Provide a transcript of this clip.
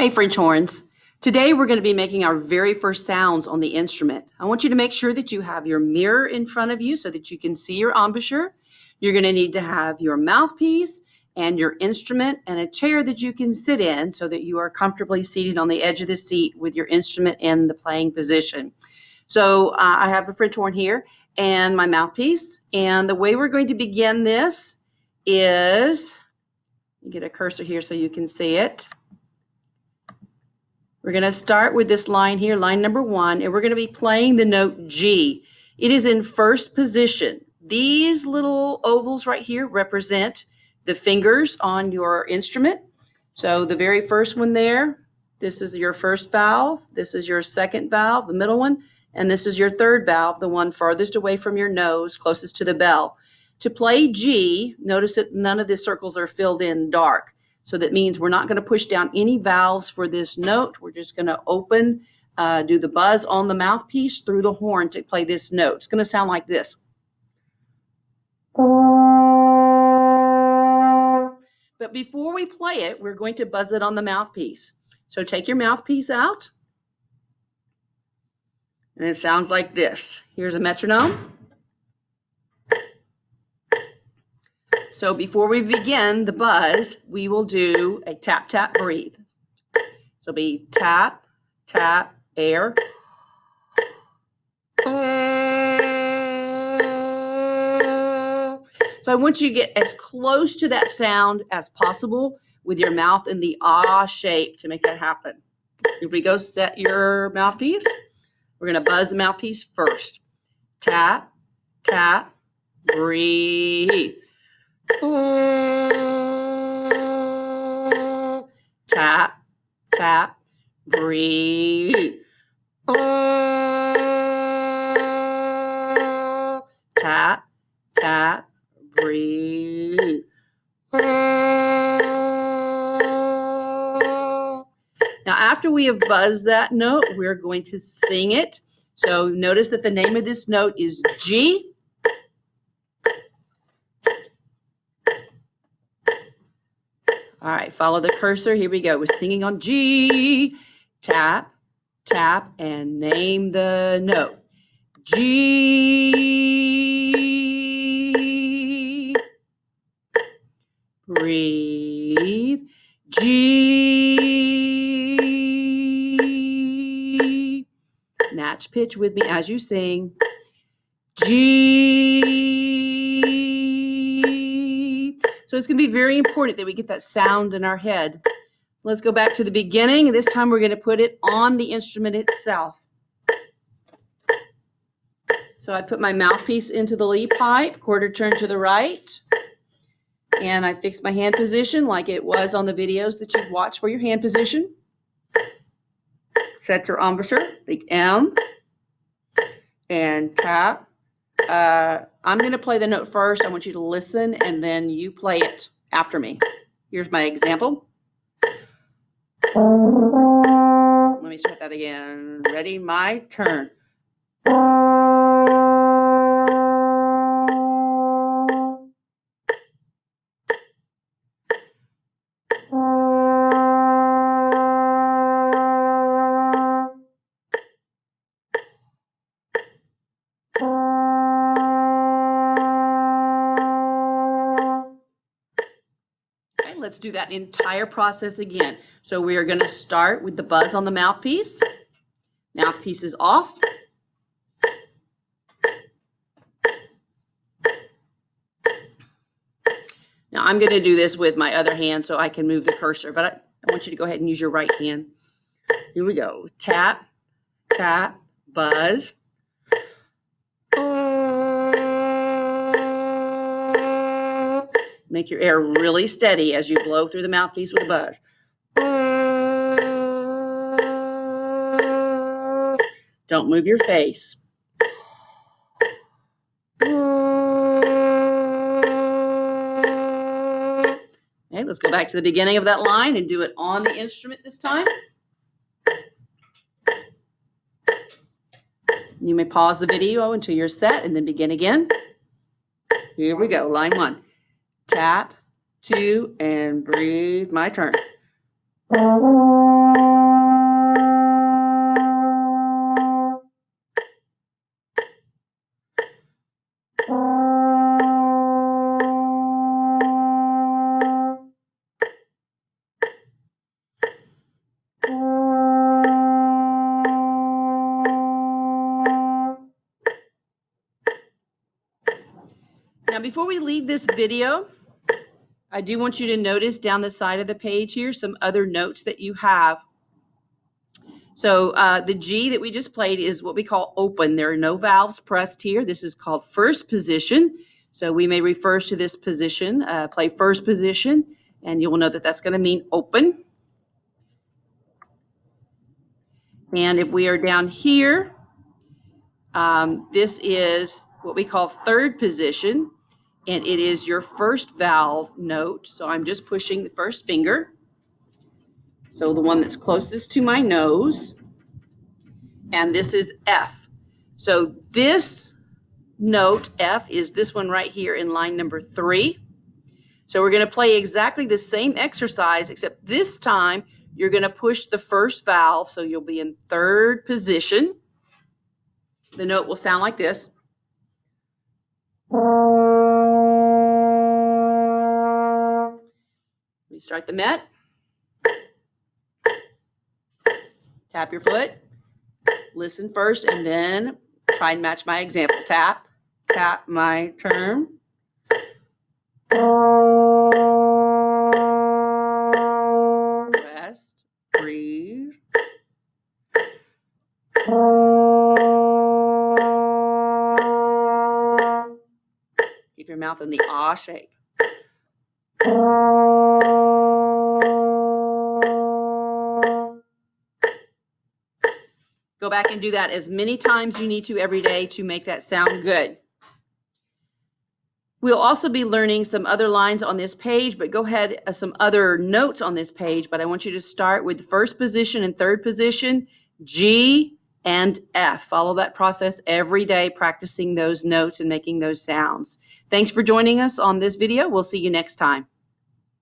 Hey, French horns. Today we're going to be making our very first sounds on the instrument. I want you to make sure that you have your mirror in front of you so that you can see your embouchure. You're going to need to have your mouthpiece and your instrument and a chair that you can sit in so that you are comfortably seated on the edge of the seat with your instrument in the playing position. So I have a French horn here and my mouthpiece. And the way we're going to begin this is, get a cursor here so you can see it. We're going to start with this line here, line number 1, and we're going to be playing the note G. It is in first position. These little ovals right here represent the fingers on your instrument. So the very first one there, this is your first valve, this is your second valve, the middle one, and this is your third valve, the one farthest away from your nose, closest to the bell. To play G, notice that none of the circles are filled in dark. So that means we're not going to push down any valves for this note. We're just going to open, do the buzz on the mouthpiece through the horn to play this note. It's going to sound like this. But before we play it, we're going to buzz it on the mouthpiece. So take your mouthpiece out. And it sounds like this. Here's a metronome. So before we begin the buzz, we will do a tap, tap, breathe. So it'll be tap, tap, air. So I want you to get as close to that sound as possible with your mouth in the ah shape to make that happen. Here we go, set your mouthpiece. We're going to buzz the mouthpiece first. Tap, tap, breathe. Tap, tap, breathe. Tap, tap, breathe. Now, after we have buzzed that note, we're going to sing it. So notice that the name of this note is G. All right, follow the cursor. Here we go. We're singing on G. Tap, tap, and name the note. G. Breathe. G. Match pitch with me as you sing. G. So it's going to be very important that we get that sound in our head. So let's go back to the beginning. This time we're going to put it on the instrument itself. So I put my mouthpiece into the lead pipe, quarter turn to the right. And I fix my hand position like it was on the videos that you've watched for your hand position. Set your embouchure, the M, and tap. I'm going to play the note first. I want you to listen, and then you play it after me. Here's my example. Let me start that again. Ready? My turn. Let's do that entire process again. So we are going to start with the buzz on the mouthpiece. Mouthpiece is off. Now I'm going to do this with my other hand so I can move the cursor, but I want you to go ahead and use your right hand. Here we go. Tap, tap, buzz. Make your air really steady as you blow through the mouthpiece with a buzz. Don't move your face. Okay, let's go back to the beginning of that line and do it on the instrument this time. You may pause the video until you're set and then begin again. Here we go, line 1. Tap, 2, and breathe. My turn. Now, before we leave this video, I do want you to notice down the side of the page here some other notes that you have. So the G that we just played is what we call open. There are no valves pressed here. This is called first position. So we may refer to this position, play first position, and you will know that that's going to mean open. And if we are down here, this is what we call third position, and it is your first valve note. So I'm just pushing the first finger. So the one that's closest to my nose. And this is F. So this note, F, is this one right here in line number 3. So we're going to play exactly the same exercise, except this time you're going to push the first valve. So you'll be in third position. The note will sound like this. We start the Met. Tap your foot. Listen first, and then try and match my example. Tap, tap my term. Rest, breathe. Keep your mouth in the ah shape. Go back and do that as many times you need to every day to make that sound good. We'll also be learning some other lines on this page, but go ahead, some other notes on this page, but I want you to start with the first position and third position, G and F. Follow that process every day, practicing those notes and making those sounds. Thanks for joining us on this video. We'll see you next time.